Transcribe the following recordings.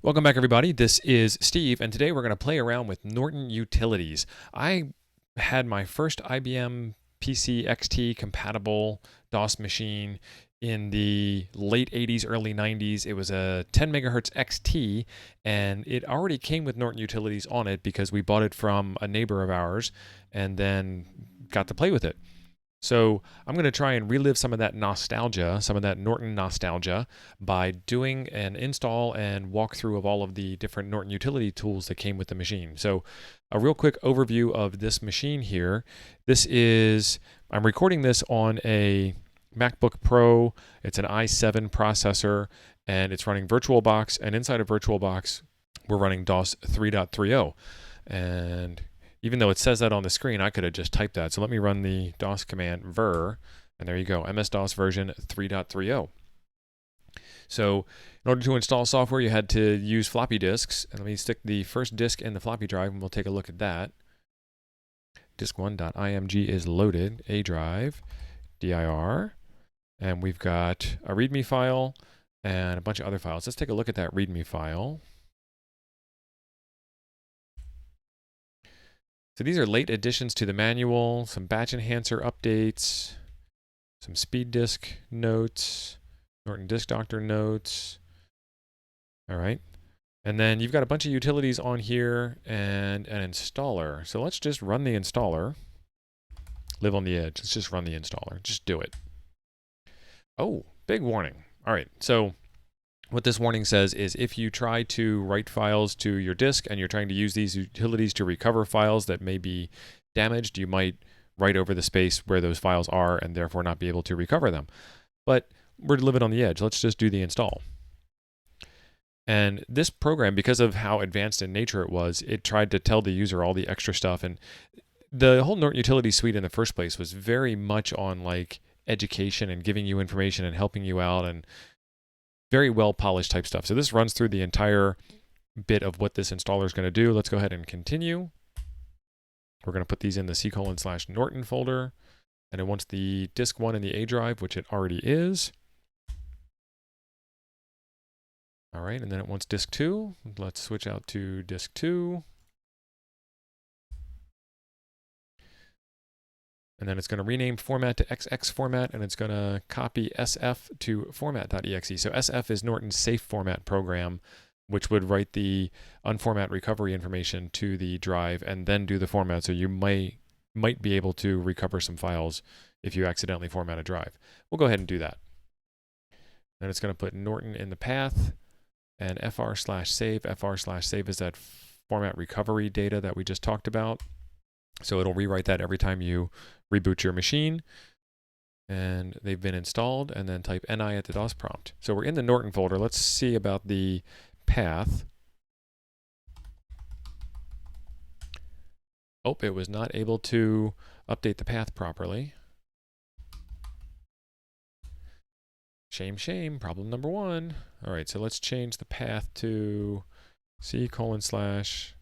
Welcome back, everybody. This is Steve, and today we're going to play around with Norton Utilities. I had my first IBM PC XT compatible DOS machine in the late 80s, early 90s. It was a 10 megahertz XT, and it already came with Norton Utilities on it because we bought it from a neighbor of ours and then got to play with it. So I'm going to try and relive some of that nostalgia, some of that Norton nostalgia, by doing an install and walkthrough of all of the different Norton utility tools that came with the machine. So a real quick overview of this machine here. I'm recording this on a MacBook Pro. It's an i7 processor, and it's running VirtualBox, and inside of VirtualBox, we're running DOS 3.30. And even though it says that on the screen, I could have just typed that. So let me run the DOS command vir, and there you go, MS-DOS version 3.30. So in order to install software, you had to use floppy disks. And let me stick the first disk in the floppy drive, and we'll take a look at that. Disk1.img is loaded, A drive, dir, and we've got a README file and a bunch of other files. Let's take a look at that README file. So these are late additions to the manual, some batch enhancer updates, some speed disk notes, Norton Disk Doctor notes. All right. And then you've got a bunch of utilities on here and an installer. So let's just run the installer. Live on the edge. Let's just run the installer. Just do it. Oh, big warning. All right. So what this warning says is if you try to write files to your disk and you're trying to use these utilities to recover files that may be damaged, you might write over the space where those files are and therefore not be able to recover them. But we're living on the edge. Let's just do the install. And this program, because of how advanced in nature it was, it tried to tell the user all the extra stuff. And the whole Norton Utility Suite in the first place was very much on like education and giving you information and helping you out and very well polished type stuff. So this runs through the entire bit of what this installer is going to do. Let's go ahead and continue. We're going to put these in the c:/Norton folder, and it wants the disk 1 in the A drive, which it already is. All right, and then it wants disk 2. Let's switch out to disk 2. And then it's going to rename format to XX format, and it's going to copy SF to format.exe. So SF is Norton's safe format program, which would write the unformat recovery information to the drive and then do the format. So you might be able to recover some files if you accidentally format a drive. We'll go ahead and do that. Then it's going to put Norton in the path and fr/save. fr/save is that format recovery data that we just talked about. So it'll rewrite that every time you reboot your machine. And they've been installed, and then type ni at the DOS prompt. So we're in the Norton folder. Let's see about the path. Oh, it was not able to update the path properly. Shame, shame, problem number 1. All right, so let's change the path to c:/Norton.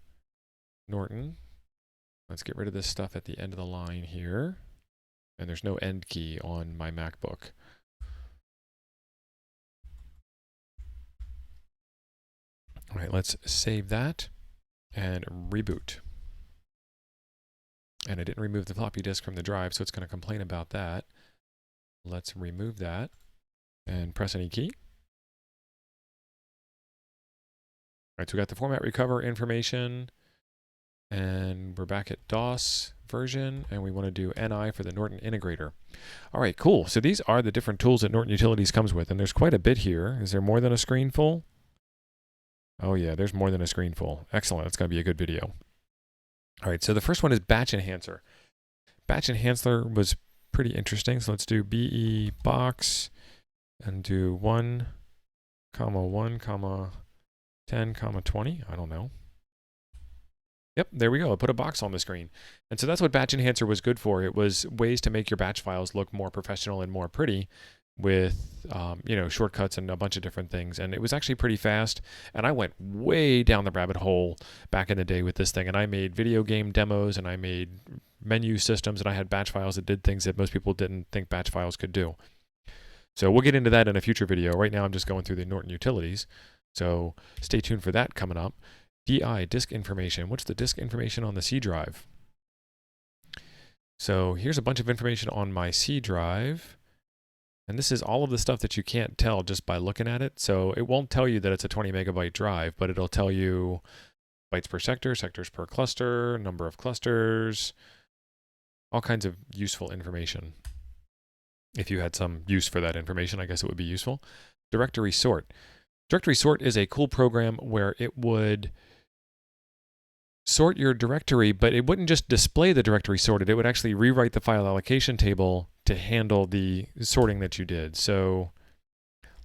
Let's get rid of this stuff at the end of the line here. And there's no end key on my MacBook. All right, let's save that and reboot. And I didn't remove the floppy disk from the drive, so it's going to complain about that. Let's remove that and press any key. All right, so we got the format recover information. And we're back at DOS version, and we want to do NI for the Norton integrator. All right, cool. So these are the different tools that Norton Utilities comes with, and there's quite a bit here. Is there more than a screen full? Oh yeah, there's more than a screen full. Excellent. It's going to be a good video. All right, so the first one is batch enhancer. Batch enhancer was pretty interesting. So let's do BE box and do 1, 1, 10, 20. I don't know. Yep, there we go. I put a box on the screen. And so that's what Batch Enhancer was good for. It was ways to make your batch files look more professional and more pretty with, shortcuts and a bunch of different things. And it was actually pretty fast. And I went way down the rabbit hole back in the day with this thing. And I made video game demos, and I made menu systems, and I had batch files that did things that most people didn't think batch files could do. So we'll get into that in a future video. Right now I'm just going through the Norton utilities. So stay tuned for that coming up. DI, disk information. What's the disk information on the C drive? So here's a bunch of information on my C drive. And this is all of the stuff that you can't tell just by looking at it. So it won't tell you that it's a 20 megabyte drive, but it'll tell you bytes per sector, sectors per cluster, number of clusters, all kinds of useful information. If you had some use for that information, I guess it would be useful. Directory sort. Directory sort is a cool program where it would sort your directory, but it wouldn't just display the directory sorted. It would actually rewrite the file allocation table to handle the sorting that you did. So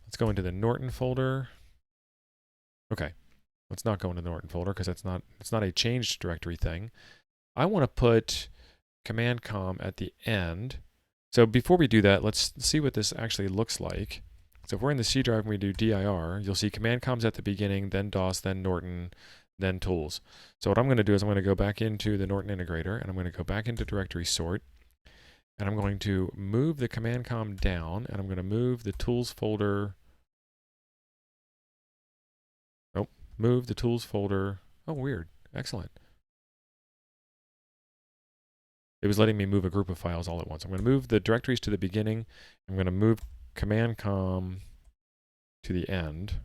let's go into the Norton folder. Okay, let's not go into the Norton folder because it's not a changed directory thing. I want to put command com at the end. So before we do that, let's see what this actually looks like. So if we're in the C drive and we do dir, you'll see command com's at the beginning, then DOS, then Norton, then tools. So what I'm going to do is I'm going to go back into the Norton integrator and I'm going to go back into directory sort and I'm going to move the command com down and I'm going to move the tools folder. Nope, move the tools folder. Oh, weird. Excellent. It was letting me move a group of files all at once. I'm going to move the directories to the beginning. I'm going to move command com to the end.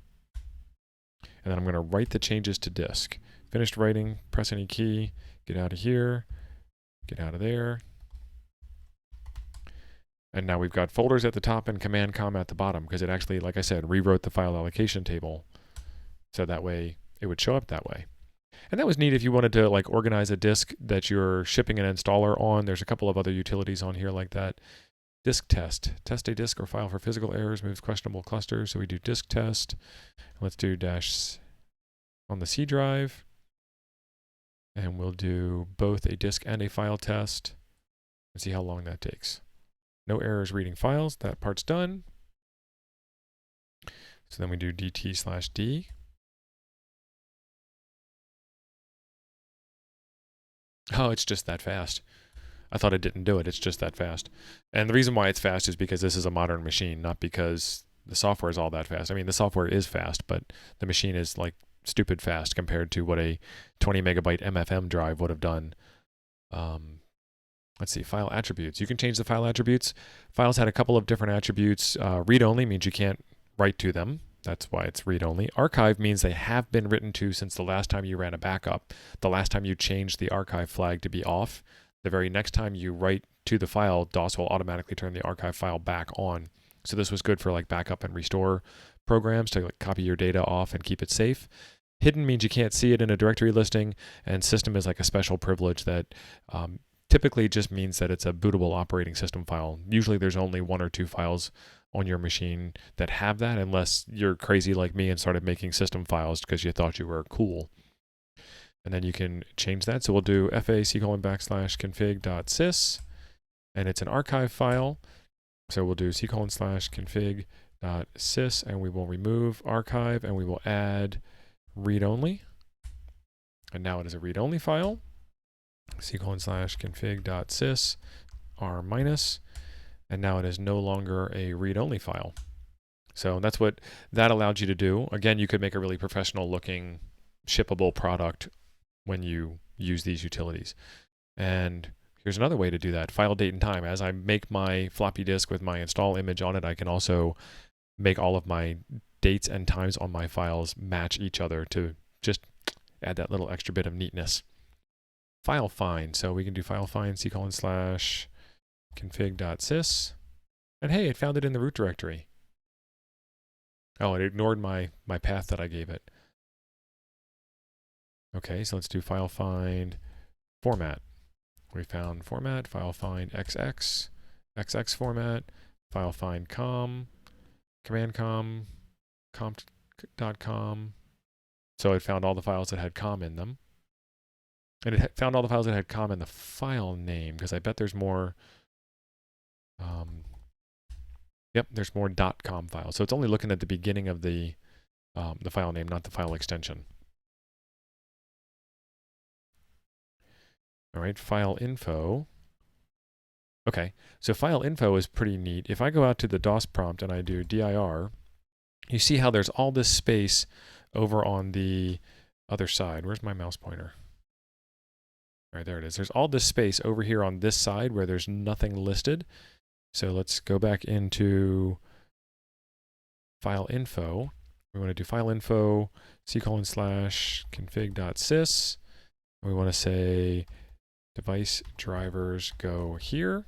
And then I'm going to write the changes to disk. Finished writing, press any key, get out of here, get out of there. And now we've got folders at the top and command com at the bottom because it actually, like I said, rewrote the file allocation table. So that way it would show up that way. And that was neat if you wanted to like organize a disk that you're shipping an installer on. There's a couple of other utilities on here like that. Disk test. Test a disk or file for physical errors, moves questionable clusters. So we do disk test. Let's do dash on the C drive. And we'll do both a disk and a file test and see how long that takes. No errors reading files. That part's done. So then we do dt/d. Oh, it's just that fast. I thought it didn't do it. It's just that fast. And the reason why it's fast is because this is a modern machine, not because the software is all that fast. I mean, the software is fast, but the machine is like stupid fast compared to what a 20 megabyte MFM drive would have done. Let's see, file attributes. You can change the file attributes. Files had a couple of different attributes. Read-only means you can't write to them. That's why it's read-only. Archive means they have been written to since the last time you ran a backup. The last time you changed the archive flag to be off. The very next time you write to the file, DOS will automatically turn the archive file back on. So this was good for like backup and restore programs to like copy your data off and keep it safe. Hidden means you can't see it in a directory listing, and system is like a special privilege that typically just means that it's a bootable operating system file. Usually there's only 1 or 2 files on your machine that have that, unless you're crazy like me and started making system files because you thought you were cool. And then you can change that. So we'll do fa:/config.sys, and it's an archive file. So we'll do c:/config.sys, and we will remove archive, and we will add read-only. And now it is a read-only file. c:/config.sys r-, and now it is no longer a read-only file. So that's what that allowed you to do. Again, you could make a really professional looking shippable product when you use these utilities. And here's another way to do that. File date and time. As I make my floppy disk with my install image on it, I can also make all of my dates and times on my files match each other to just add that little extra bit of neatness. File find. So we can do file find c:/config.sys. And hey, it found it in the root directory. Oh, it ignored my path that I gave it. Okay, so let's do file find format. We found format, file find XX, XX format, file find com, command com, comp.com. So it found all the files that had com in them. And it found all the files that had com in the file name, because I bet there's more. Yep, there's more .com files. So it's only looking at the beginning of the file name, not the file extension. All right, file info. Okay, so file info is pretty neat. If I go out to the DOS prompt and I do dir, you see how there's all this space over on the other side. Where's my mouse pointer? All right, there it is. There's all this space over here on this side where there's nothing listed. So let's go back into file info. We want to do file info c:/config.sys. We want to say device drivers go here.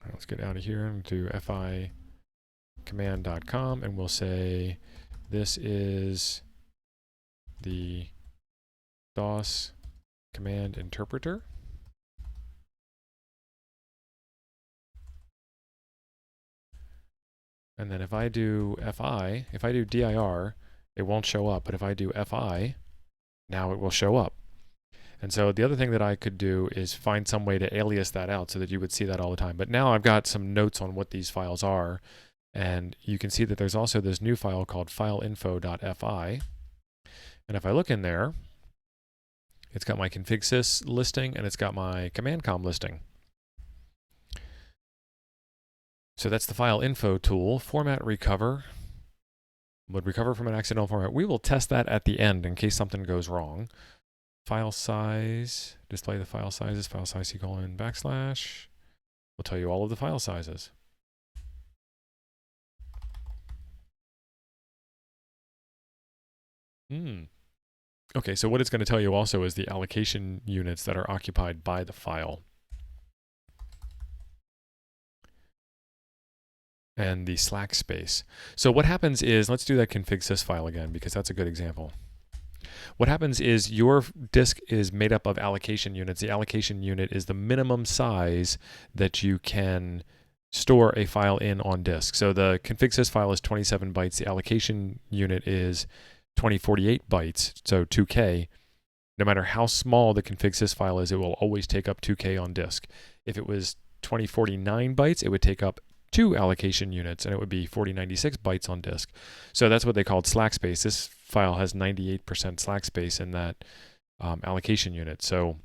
Right, let's get out of here and do fi command.com, and we'll say this is the DOS command interpreter. And then if I do fi, if I do dir, it won't show up. But if I do fi, now it will show up. And so the other thing that I could do is find some way to alias that out so that you would see that all the time. But now I've got some notes on what these files are. And you can see that there's also this new file called fileinfo.fi. And if I look in there, it's got my config.sys listing and it's got my command.com listing. So that's the file info tool. Format recover would recover from an accidental format. We will test that at the end in case something goes wrong. File size, display the file sizes, file size c:/. We'll tell you all of the file sizes. Okay, so what it's going to tell you also is the allocation units that are occupied by the file. And the slack space. So what happens is, let's do that config.sys file again because that's a good example. What happens is your disk is made up of allocation units. The allocation unit is the minimum size that you can store a file in on disk. So the config.sys file is 27 bytes. The allocation unit is 2048 bytes, so 2K. No matter how small the config.sys file is, it will always take up 2K on disk. If it was 2049 bytes, it would take up 2 allocation units, and it would be 4096 bytes on disk. So that's what they called slack space. This file has 98% slack space in that allocation unit. So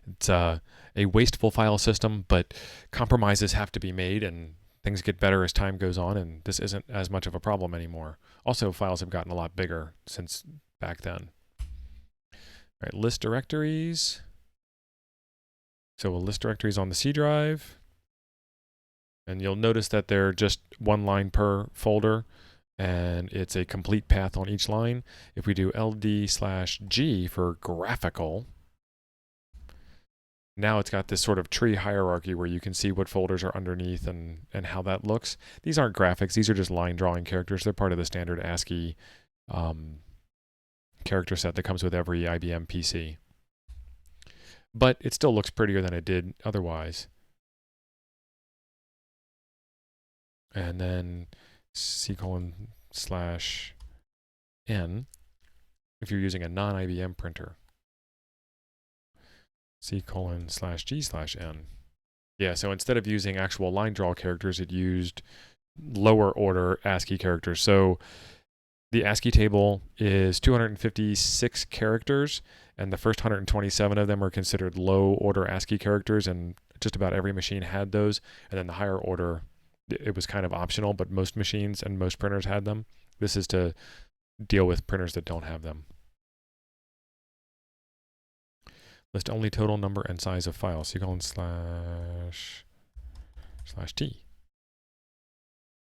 it's a wasteful file system, but compromises have to be made, and things get better as time goes on, and this isn't as much of a problem anymore. Also, files have gotten a lot bigger since back then. All right, list directories. So we'll list directories on the C drive. And you'll notice that they're just one line per folder, and it's a complete path on each line. If we do ld/g for graphical, now it's got this sort of tree hierarchy where you can see what folders are underneath and how that looks. These aren't graphics, these are just line drawing characters. They're part of the standard ASCII character set that comes with every IBM PC. But it still looks prettier than it did otherwise. And then c:/n if you're using a non-IBM printer. c:/g/n. Yeah, so instead of using actual line draw characters, it used lower order ASCII characters. So the ASCII table is 256 characters, and the first 127 of them are considered low order ASCII characters, and just about every machine had those. And then the higher order, it was kind of optional, but most machines and most printers had them. This is to deal with printers that don't have them. List only total number and size of files. c:/t.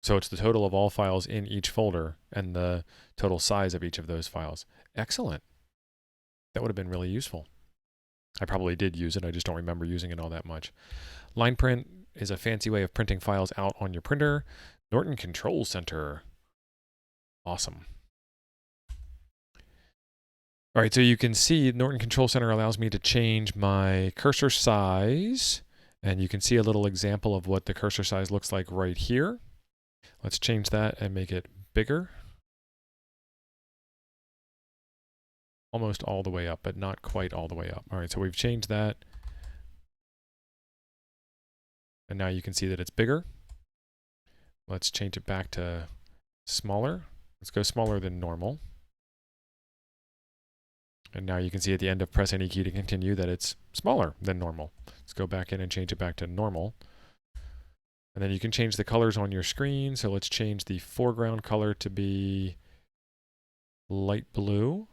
So it's the total of all files in each folder and the total size of each of those files. Excellent. That would have been really useful. I probably did use it. I just don't remember using it all that much. Line print is a fancy way of printing files out on your printer. Norton Control Center. Awesome. All right, so you can see Norton Control Center allows me to change my cursor size, and you can see a little example of what the cursor size looks like right here. Let's change that and make it bigger. Almost all the way up, but not quite all the way up. All right, so we've changed that. And now you can see that it's bigger. Let's change it back to smaller. Let's go smaller than normal. And now you can see at the end of press any key to continue that it's smaller than normal. Let's go back in and change it back to normal. And then you can change the colors on your screen. So let's change the foreground color to be light blue.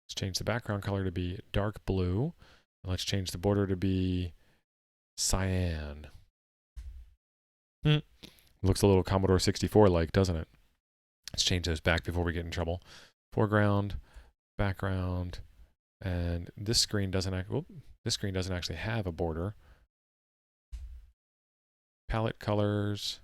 Let's change the background color to be dark blue. And let's change the border to be cyan. Looks a little Commodore 64-like, doesn't it? Let's change those back before we get in trouble. Foreground, background, and this screen doesn't actually have a border. Palette colors.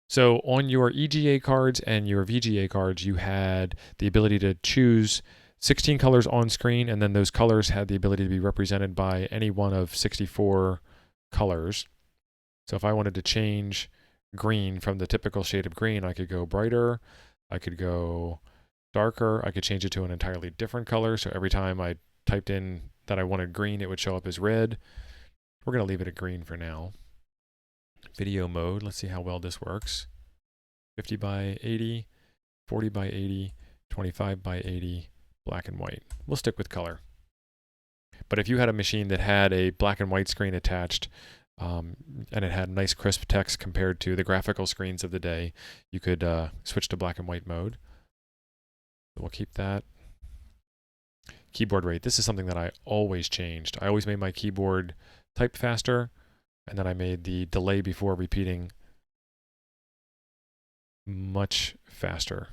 So on your EGA cards and your VGA cards, you had the ability to choose 16 colors on screen, and then those colors had the ability to be represented by any one of 64 colors. So if I wanted to change green from the typical shade of green, I could go brighter, I could go darker, I could change it to an entirely different color. So every time I typed in that I wanted green, it would show up as red. We're going to leave it at green for now. Video mode, let's see how well this works. 50 by 80, 40 by 80, 25 by 80, black and white. We'll stick with color. But if you had a machine that had a black and white screen attached, and it had nice crisp text compared to the graphical screens of the day, you could switch to black and white mode. We'll keep that. Keyboard rate. This is something that I always changed. I always made my keyboard type faster, and then I made the delay before repeating much faster,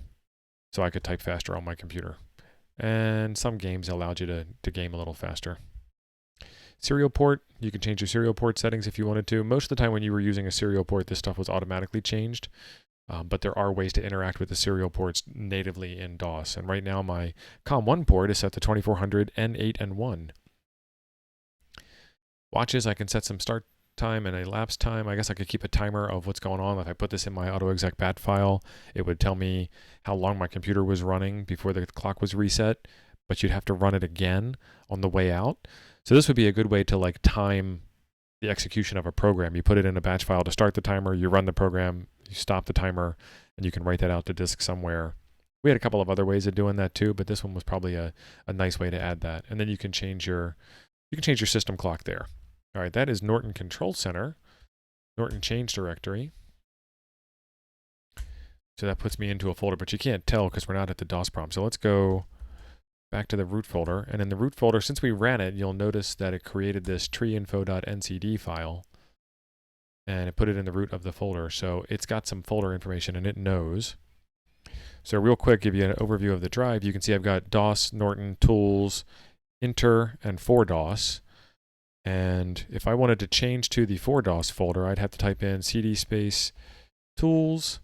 so I could type faster on my computer. And some games allowed you to game a little faster. Serial port, you can change your serial port settings if you wanted to. Most of the time when you were using a serial port, this stuff was automatically changed. But there are ways to interact with the serial ports natively in DOS. And right now my COM1 port is set to 2400, N8, and 1. Watches, I can set some start time and elapsed time. I guess I could keep a timer of what's going on. If I put this in my autoexec bat file, it would tell me how long my computer was running before the clock was reset, but you'd have to run it again on the way out. So this would be a good way to like time the execution of a program. You put it in a batch file to start the timer, you run the program, you stop the timer, and you can write that out to disk somewhere. We had a couple of other ways of doing that too, but this one was probably a nice way to add that. And then you can change your system clock there. All right, that is Norton Control Center, Norton Change Directory. So that puts me into a folder, but you can't tell because we're not at the DOS prompt. So let's go back to the root folder. And in the root folder, since we ran it, you'll notice that it created this treeinfo.ncd file. And it put it in the root of the folder. So it's got some folder information and it knows. So real quick, give you an overview of the drive. You can see I've got DOS, Norton, Tools, Inter, and 4DOS. And if I wanted to change to the 4DOS folder, I'd have to type in cd space tools,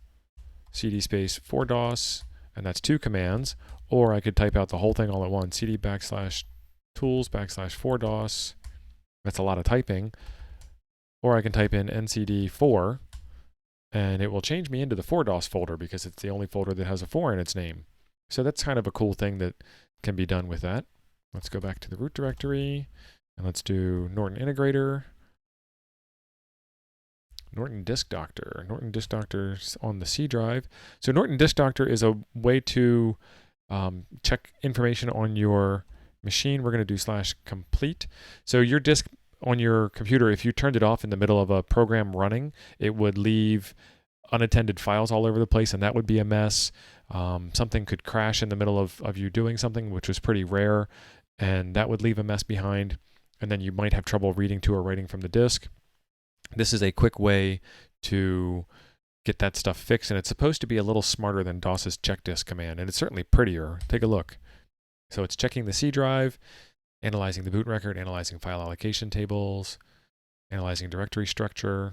cd space 4DOS, and that's 2 commands. Or I could type out the whole thing all at once, cd /tools /4DOS. That's a lot of typing. Or I can type in ncd4, and it will change me into the 4DOS folder because it's the only folder that has a 4 in its name. So that's kind of a cool thing that can be done with that. Let's go back to the root directory. And let's do Norton Integrator, Norton Disk Doctor. Norton Disk Doctor's on the C drive. So Norton Disk Doctor is a way to check information on your machine. We're going to do /complete. So your disk on your computer, if you turned it off in the middle of a program running, it would leave unattended files all over the place, and that would be a mess. Something could crash in the middle of you doing something, which was pretty rare, and that would leave a mess behind. And then you might have trouble reading to or writing from the disk. This is a quick way to get that stuff fixed, and it's supposed to be a little smarter than DOS's check disk command, and it's certainly prettier. Take a look. So it's checking the C drive, analyzing the boot record, analyzing file allocation tables, analyzing directory structure.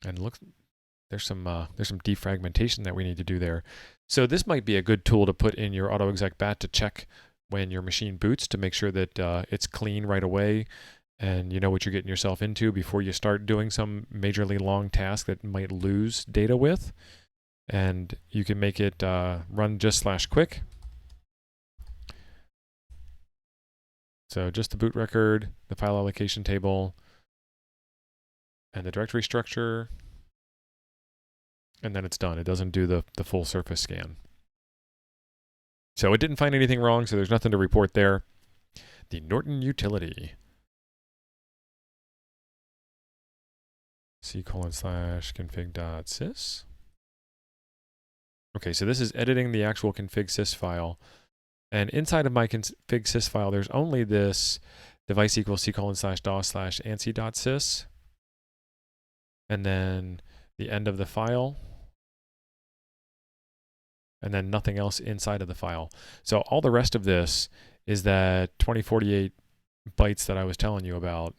And look, there's some defragmentation that we need to do there. So this might be a good tool to put in your autoexec bat to check when your machine boots to make sure that it's clean right away and you know what you're getting yourself into before you start doing some majorly long task that might lose data with. And you can make it run just /quick. So just the boot record, the file allocation table, and the directory structure. And then it's done. It doesn't do the full surface scan. So it didn't find anything wrong, so there's nothing to report there. The Norton utility. c:/config.sys. Okay, so this is editing the actual config sys file. And inside of my config sys file, there's only this device equals c:/dos/ansi.sys. And then the end of the file. And then nothing else inside of the file. So all the rest of this is that 2048 bytes that I was telling you about.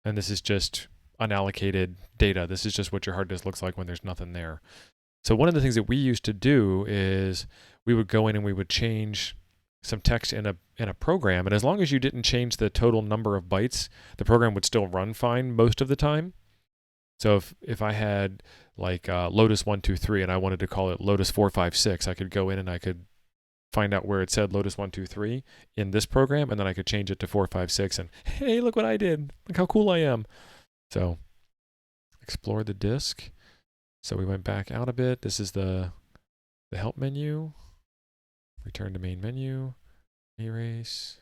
And this is just unallocated data. This is just what your hard disk looks like when there's nothing there. So one of the things that we used to do is we would go in and we would change some text in a program. And as long as you didn't change the total number of bytes, the program would still run fine most of the time. So if I had like Lotus 123 and I wanted to call it Lotus 456, I could go in and I could find out where it said Lotus 123 in this program, and then I could change it to 456 and, hey, look what I did. Look how cool I am. So explore the disk. So we went back out a bit. This is the help menu. Return to main menu. Erase.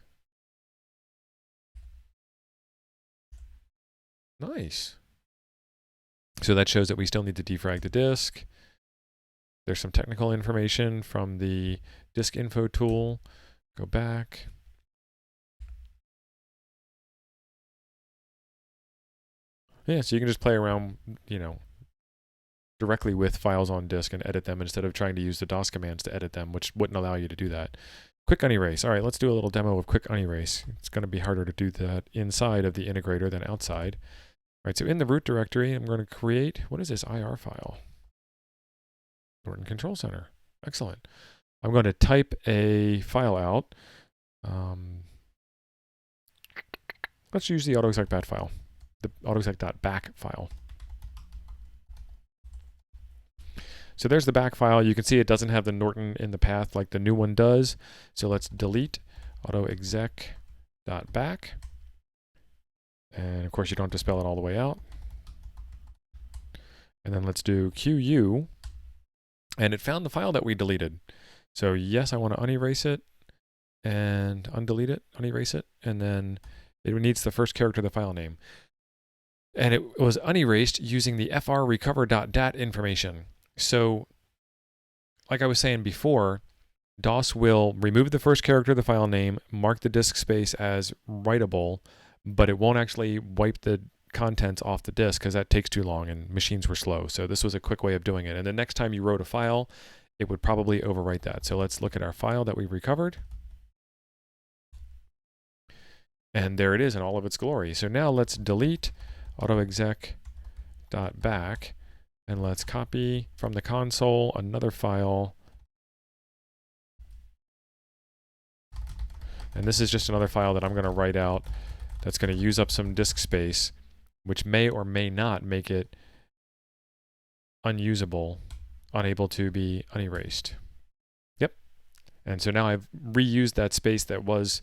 Nice. So that shows that we still need to defrag the disk. There's some technical information from the disk info tool. Go back. Yeah, so you can just play around, directly with files on disk and edit them instead of trying to use the DOS commands to edit them, which wouldn't allow you to do that. Quick unerase. All right, let's do a little demo of quick unerase. It's going to be harder to do that inside of the integrator than outside. All right, so in the root directory, I'm going to create, what is this IR file? Norton Control Center. Excellent. I'm going to type a file out. Let's use the autoexec.bat file, the autoexec.back file. So there's the back file. You can see it doesn't have the Norton in the path like the new one does. So let's delete autoexec.back. And of course, you don't have to spell it all the way out. And then let's do QU. And it found the file that we deleted. So yes, I want to unerase it and undelete it, unerase it. And then it needs the first character of the file name. And it was unerased using the frrecover.dat information. So like I was saying before, DOS will remove the first character of the file name, mark the disk space as writable, but it won't actually wipe the contents off the disk because that takes too long and machines were slow. So this was a quick way of doing it. And the next time you wrote a file, it would probably overwrite that. So let's look at our file that we recovered. And there it is in all of its glory. So now let's delete autoexec.back and let's copy from the console another file. And this is just another file that I'm going to write out that's going to use up some disk space, which may or may not make it unusable, unable to be unerased. Yep. And so now I've reused that space that was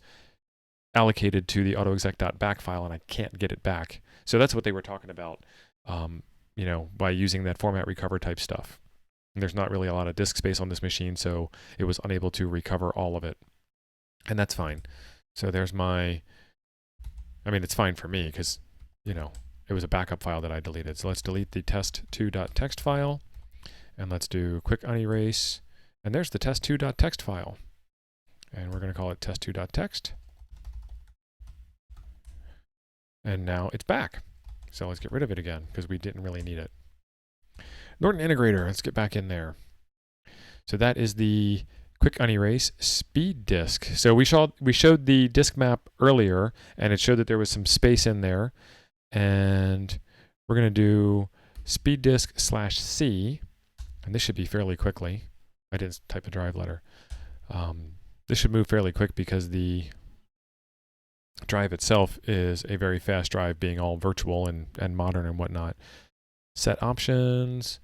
allocated to the autoexec.back file, and I can't get it back. So that's what they were talking about, by using that format recover type stuff. And there's not really a lot of disk space on this machine, so it was unable to recover all of it. And that's fine. So there's it's fine for me because, it was a backup file that I deleted. So let's delete the test2.txt file, and let's do quick unerase. And there's the test2.txt file. And we're going to call it test2.txt. And now it's back. So let's get rid of it again because we didn't really need it. Norton integrator, let's get back in there. So that is the quick unerase speed disk. So we showed the disk map earlier, and it showed that there was some space in there. And we're going to do speed disk /C, and this should be fairly quickly. I didn't type a drive letter. This should move fairly quick because the drive itself is a very fast drive, being all virtual and modern and whatnot. Set options,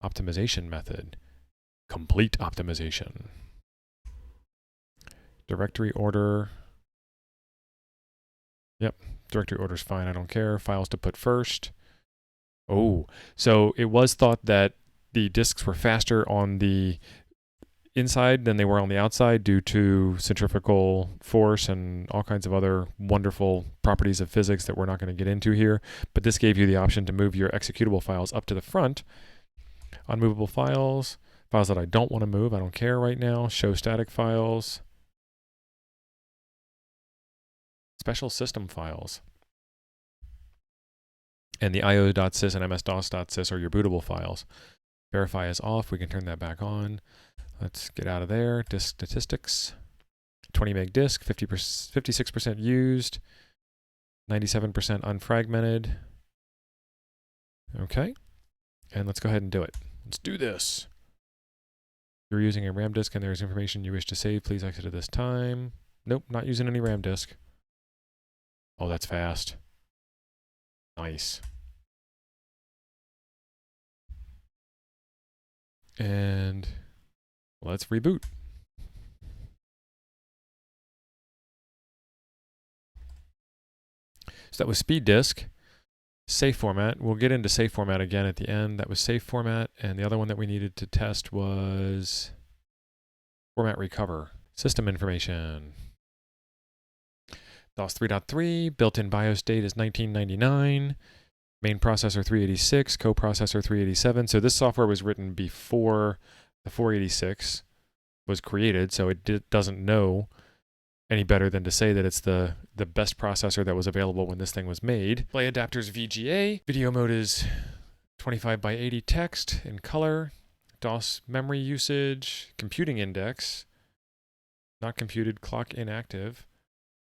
optimization method, complete optimization. Directory order. Yep, directory order is fine. I don't care. Files to put first. Oh, so it was thought that the disks were faster on the inside than they were on the outside due to centrifugal force and all kinds of other wonderful properties of physics that we're not going to get into here. But this gave you the option to move your executable files up to the front. Unmovable files, files that I don't want to move, I don't care right now. Show static files. Special system files. And the io.sys and ms-dos.sys are your bootable files. Verify is off. We can turn that back on. Let's get out of there. Disk statistics. 20 meg disk, 56% used, 97% unfragmented. Okay. And let's go ahead and do it. Let's do this. If you're using a RAM disk and there is information you wish to save, please exit at this time. Nope, not using any RAM disk. Oh, that's fast. Nice. And let's reboot. So that was speed disk. Safe format. We'll get into safe format again at the end. That was safe format. And the other one that we needed to test was format recover. System information. DOS 3.3. Built-in BIOS date is 1999. Main processor 386, coprocessor 387. So this software was written before the 486 was created, so it doesn't know any better than to say that it's the best processor that was available when this thing was made. Display adapters VGA. Video mode is 25 by 80 text in color. DOS memory usage. Computing index. Not computed. Clock inactive.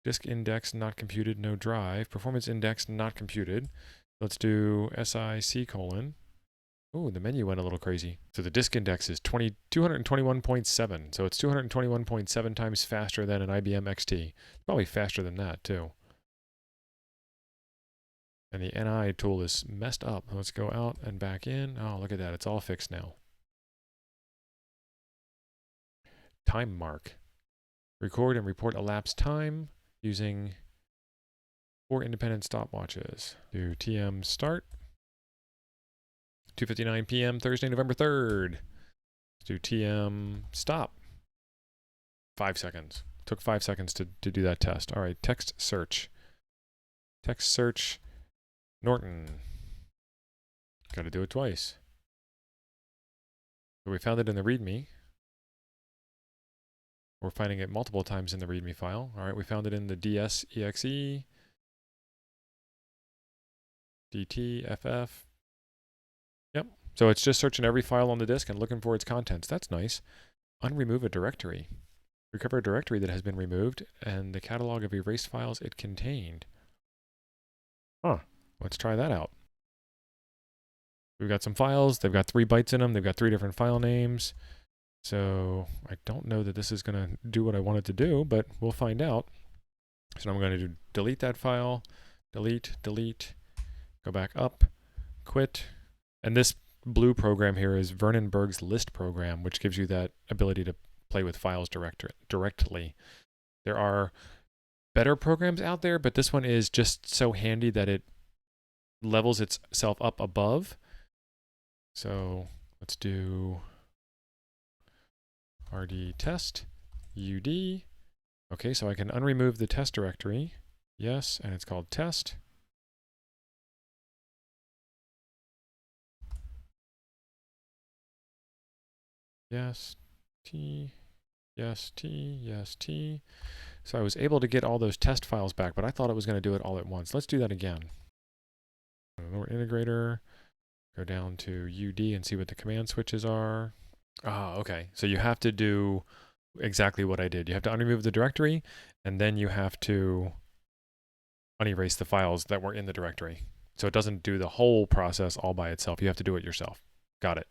Disk index not computed. No drive. Performance index not computed. Let's do SIC:. Oh, the menu went a little crazy. So the disk index is 221.7. So it's 221.7 times faster than an IBM XT. Probably faster than that, too. And the NI tool is messed up. Let's go out and back in. Oh, look at that. It's all fixed now. Time mark. Record and report elapsed time using 4 independent stopwatches. Do TM start. 2:59 p.m. Thursday, November 3rd. Let's do TM stop. 5 seconds. Took 5 seconds to do that test. All right, text search. Text search Norton. Got to do it twice. So we found it in the README. We're finding it multiple times in the README file. All right, we found it in the ds.exe. DTFF. Yep. So it's just searching every file on the disk and looking for its contents. That's nice. Unremove a directory. Recover a directory that has been removed and the catalog of erased files it contained. Huh. Let's try that out. We've got some files. They've got 3 bytes in them. They've got 3 different file names. So I don't know that this is going to do what I want it to do, but we'll find out. So I'm going to delete that file. Delete, delete. Go back up, quit. And this blue program here is Vernon Berg's list program, which gives you that ability to play with files directly. There are better programs out there, but this one is just so handy that it levels itself up above. So let's do rd test ud. Okay, so I can unremove the test directory. Yes, and it's called test. Yes, T, yes, T, yes, T. So I was able to get all those test files back, but I thought it was going to do it all at once. Let's do that again. Norton integrator, go down to UD and see what the command switches are. Ah, okay. So you have to do exactly what I did. You have to unremove the directory, and then you have to unerase the files that were in the directory. So it doesn't do the whole process all by itself. You have to do it yourself. Got it.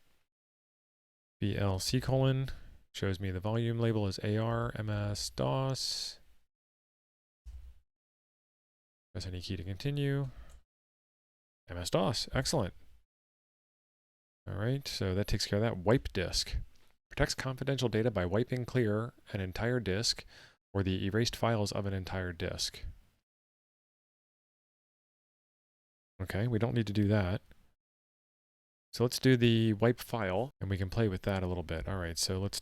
VLC : shows me the volume label is AR, MS, DOS. Press any key to continue. MS DOS, excellent. All right, so that takes care of that. Wipe disk. Protects confidential data by wiping clear an entire disk or the erased files of an entire disk. Okay, we don't need to do that. So let's do the wipe file, and we can play with that a little bit. All right, so let's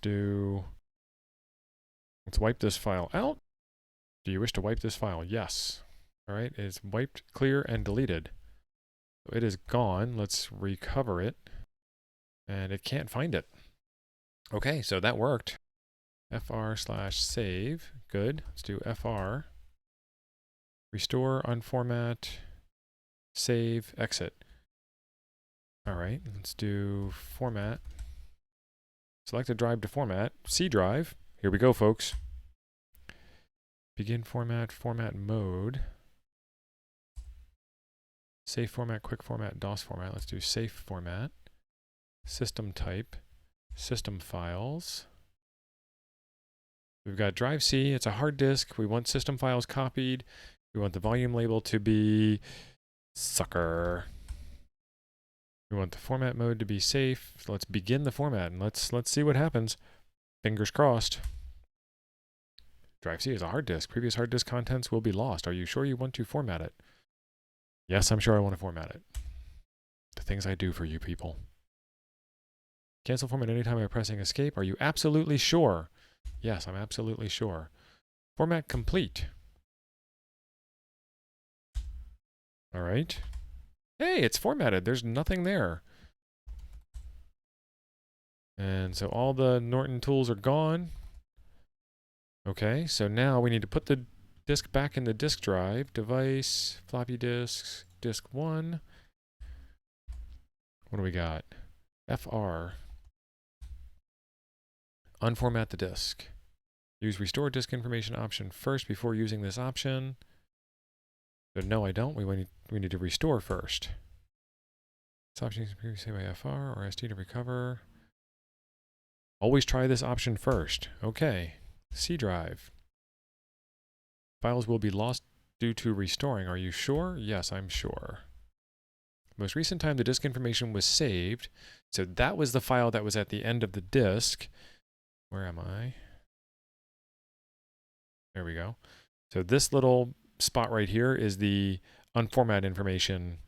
wipe this file out. Do you wish to wipe this file? Yes. All right, it's wiped, clear, and deleted. So it is gone. Let's recover it. And it can't find it. Okay, so that worked. fr/save. Good. Let's do fr. Restore, unformat, save, exit. All right, let's do format. Select a drive to format. C drive. Here we go, folks. Begin format, format mode. Safe format, quick format, DOS format. Let's do safe format. System type, system files. We've got drive C. It's a hard disk. We want system files copied. We want the volume label to be sucker. We want the format mode to be safe. So let's begin the format and let's see what happens. Fingers crossed. Drive C is a hard disk. Previous hard disk contents will be lost. Are you sure you want to format it? Yes, I'm sure I want to format it. The things I do for you people. Cancel format anytime by pressing escape. Are you absolutely sure? Yes, I'm absolutely sure. Format complete. All right. Hey, it's formatted. There's nothing there. And so all the Norton tools are gone. Okay, so now we need to put the disk back in the disk drive. Device, floppy disks, disk 1. What do we got? FR. Unformat the disk. Use restore disk information option first before using this option. So no, I don't. We need to restore first. This option is previously by FR or SD to recover. Always try this option first. Okay. C drive. Files will be lost due to restoring. Are you sure? Yes, I'm sure. Most recent time the disk information was saved. So that was the file that was at the end of the disk. Where am I? There we go. So this little spot right here is the unformatted information.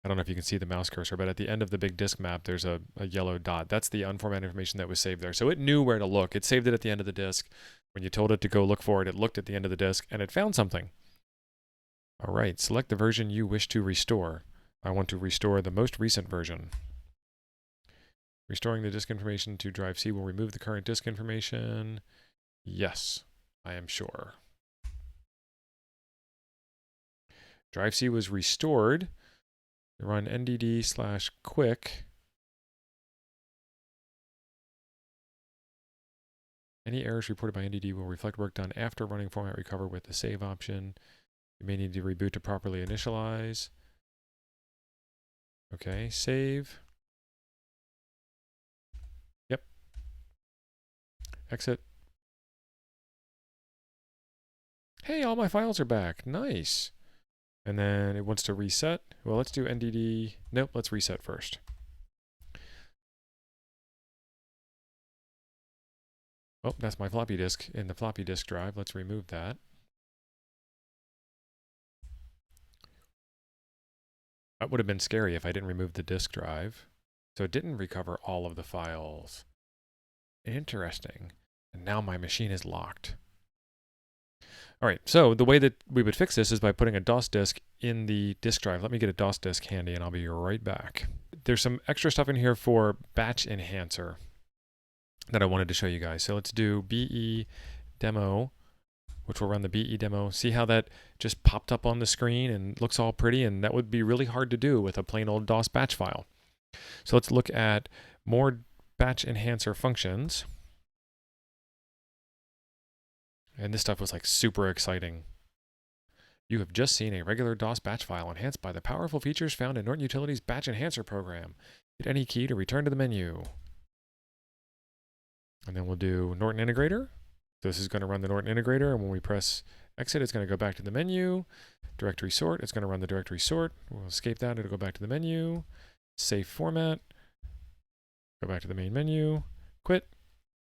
I don't know if you can see the mouse cursor, but at the end of the big disk map, there's a yellow dot. That's the unformatted information that was saved there. So it knew where to look. It saved it at the end of the disk. When you told it to go look for it, it looked at the end of the disk and it found something. All right, select the version you wish to restore. I want to restore the most recent version. Restoring the disk information to drive C will remove the current disk information. Yes, I am sure. Drive C was restored. Run ndd/quick. Any errors reported by NDD will reflect work done after running format recover with the save option. You may need to reboot to properly initialize. Okay, save. Yep. Exit. Hey, all my files are back. Nice. And then it wants to reset. Well, let's do NDD. Nope, let's reset first. Oh, that's my floppy disk in the floppy disk drive. Let's remove that. That would have been scary if I didn't remove the disk drive. So it didn't recover all of the files. Interesting. And now my machine is locked. All right, so the way that we would fix this is by putting a DOS disk in the disk drive. Let me get a DOS disk handy and I'll be right back. There's some extra stuff in here for batch enhancer that I wanted to show you guys. So let's do BE demo, which will run the BE demo. See how that just popped up on the screen and looks all pretty? And that would be really hard to do with a plain old DOS batch file. So let's look at more batch enhancer functions. And this stuff was like super exciting. You have just seen a regular DOS batch file enhanced by the powerful features found in Norton Utilities Batch Enhancer program. Hit any key to return to the menu. And then we'll do Norton Integrator. This is going to run the Norton Integrator, and when we press exit, it's going to go back to the menu. Directory sort, it's going to run the directory sort. We'll escape that, it'll go back to the menu. Save format. Go back to the main menu. Quit.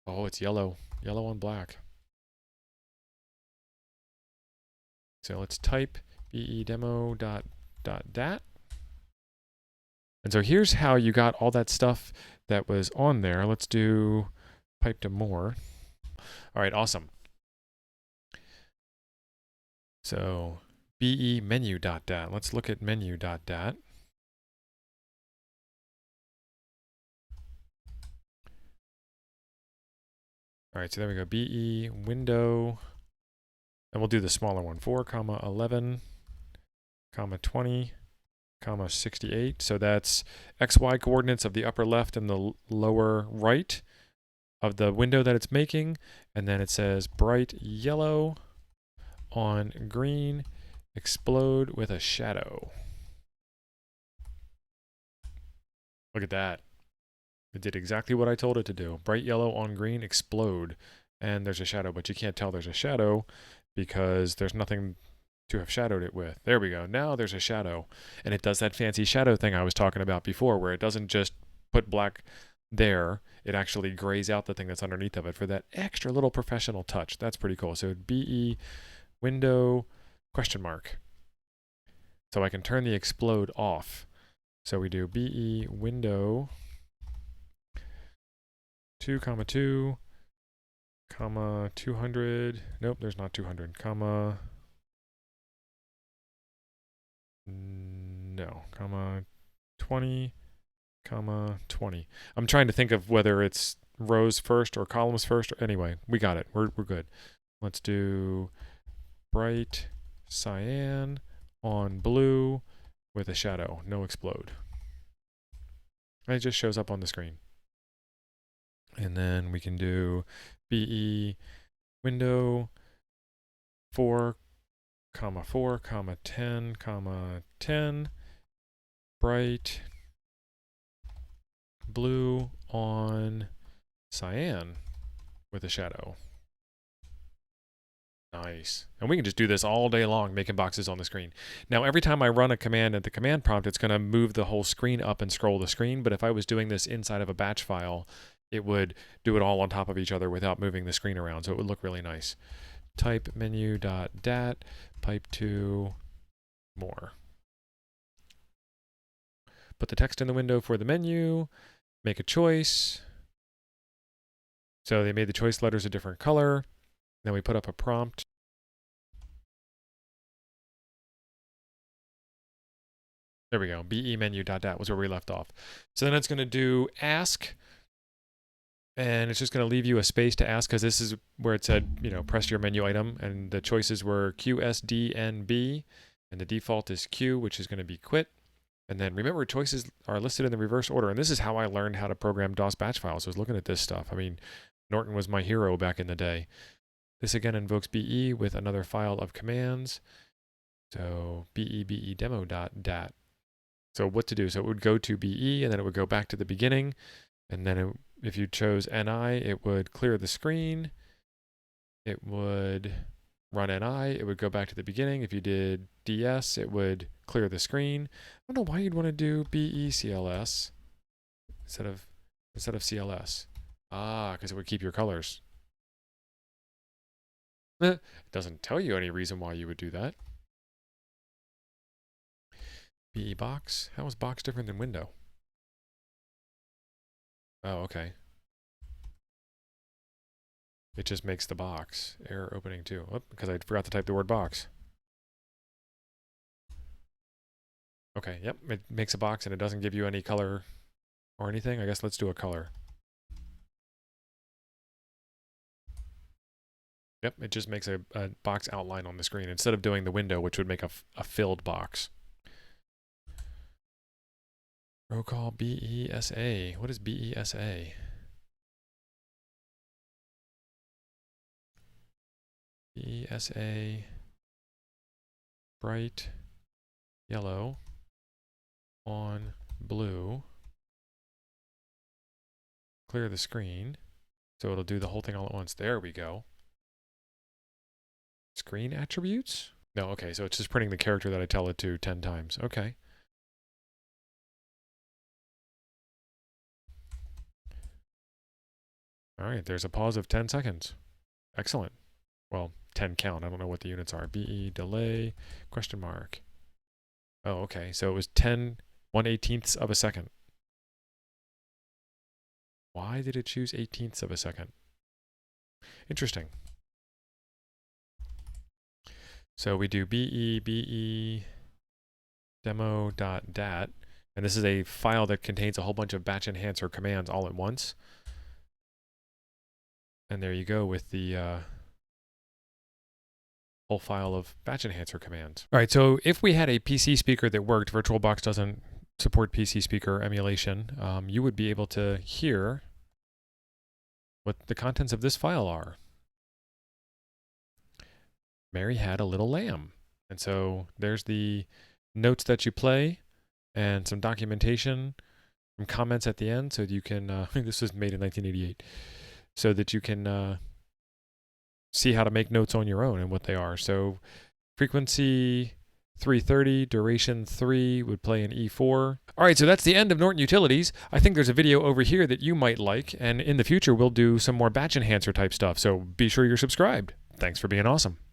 Oh, it's yellow. Yellow on black. So let's type bedemo.dat. And so here's how you got all that stuff that was on there. Let's do pipe to more. All right, awesome. So be menu.dat. Let's look at menu.dat. All right, so there we go. be window, and we'll do the smaller one. 4, 11, 20, 68. So that's XY coordinates of the upper left and the lower right of the window that it's making. And then it says bright yellow on green, explode with a shadow. Look at that. It did exactly what I told it to do. Bright yellow on green, explode. And there's a shadow, but you can't tell there's a shadow because there's nothing to have shadowed it with. There we go. Now there's a shadow. And it does that fancy shadow thing I was talking about before, where it doesn't just put black there. It actually grays out the thing that's underneath of it for that extra little professional touch. That's pretty cool. So be window question mark. So I can turn the explode off. So we do be window 2, 2, 200. Nope, there's not 200. No, 20, 20. I'm trying to think of whether it's rows first or columns first. Anyway, we got it. We're good. Let's do bright cyan on blue with a shadow. No explode. And it just shows up on the screen. And then we can do be window 4, 4, 10, 10, bright blue on cyan with a shadow. Nice. And we can just do this all day long, making boxes on the screen. Now, every time I run a command at the command prompt, it's going to move the whole screen up and scroll the screen. But if I was doing this inside of a batch file, it would do it all on top of each other without moving the screen around. So it would look really nice. Type menu.dat, pipe to more. Put the text in the window for the menu, make a choice. So they made the choice letters a different color. Then we put up a prompt. There we go. Be menu.dat was where we left off. So then it's going to do ask. And it's just going to leave you a space to ask because this is where it said, press your menu item. And the choices were Q, S, D, N, B. And the default is Q, which is going to be quit. And then remember, choices are listed in the reverse order. And this is how I learned how to program DOS batch files. I was looking at this stuff. I mean, Norton was my hero back in the day. This again invokes BE with another file of commands. So be demo.dat. So what to do? So it would go to BE and then it would go back to the beginning. And then if you chose NI, it would clear the screen. It would run NI. It would go back to the beginning. If you did DS, it would clear the screen. I don't know why you'd want to do BE CLS instead of CLS. Because it would keep your colors. It doesn't tell you any reason why you would do that. BE box. How is box different than window? Oh, okay. It just makes the box. Error opening too. Oh, because I forgot to type the word box. Okay, yep. It makes a box and it doesn't give you any color or anything. I guess let's do a color. Yep, it just makes a box outline on the screen instead of doing the window, which would make a filled box. Row call BESA. What is BESA? BESA bright yellow on blue. Clear the screen. So it'll do the whole thing all at once. There we go. Screen attributes? No, okay, so it's just printing the character that I tell it to 10 times. Okay. All right, there's a pause of 10 seconds. Excellent. Well, 10 count. I don't know what the units are. BE delay question mark. Oh, okay. So it was 10 1/18 of a second. Why did it choose 18ths of a second? Interesting. So we do be demo.dat, and this is a file that contains a whole bunch of batch enhancer commands all at once. And there you go with the whole file of batch enhancer commands. All right, so if we had a PC speaker that worked, VirtualBox doesn't support PC speaker emulation, you would be able to hear what the contents of this file are. Mary had a little lamb. And so there's the notes that you play and some documentation, some comments at the end so that you can, this was made in 1988, so that you can see how to make notes on your own and what they are. So frequency 330, duration 3 would play in E4. All right, so that's the end of Norton Utilities. I think there's a video over here that you might like, and in the future we'll do some more batch enhancer type stuff, so be sure you're subscribed. Thanks for being awesome.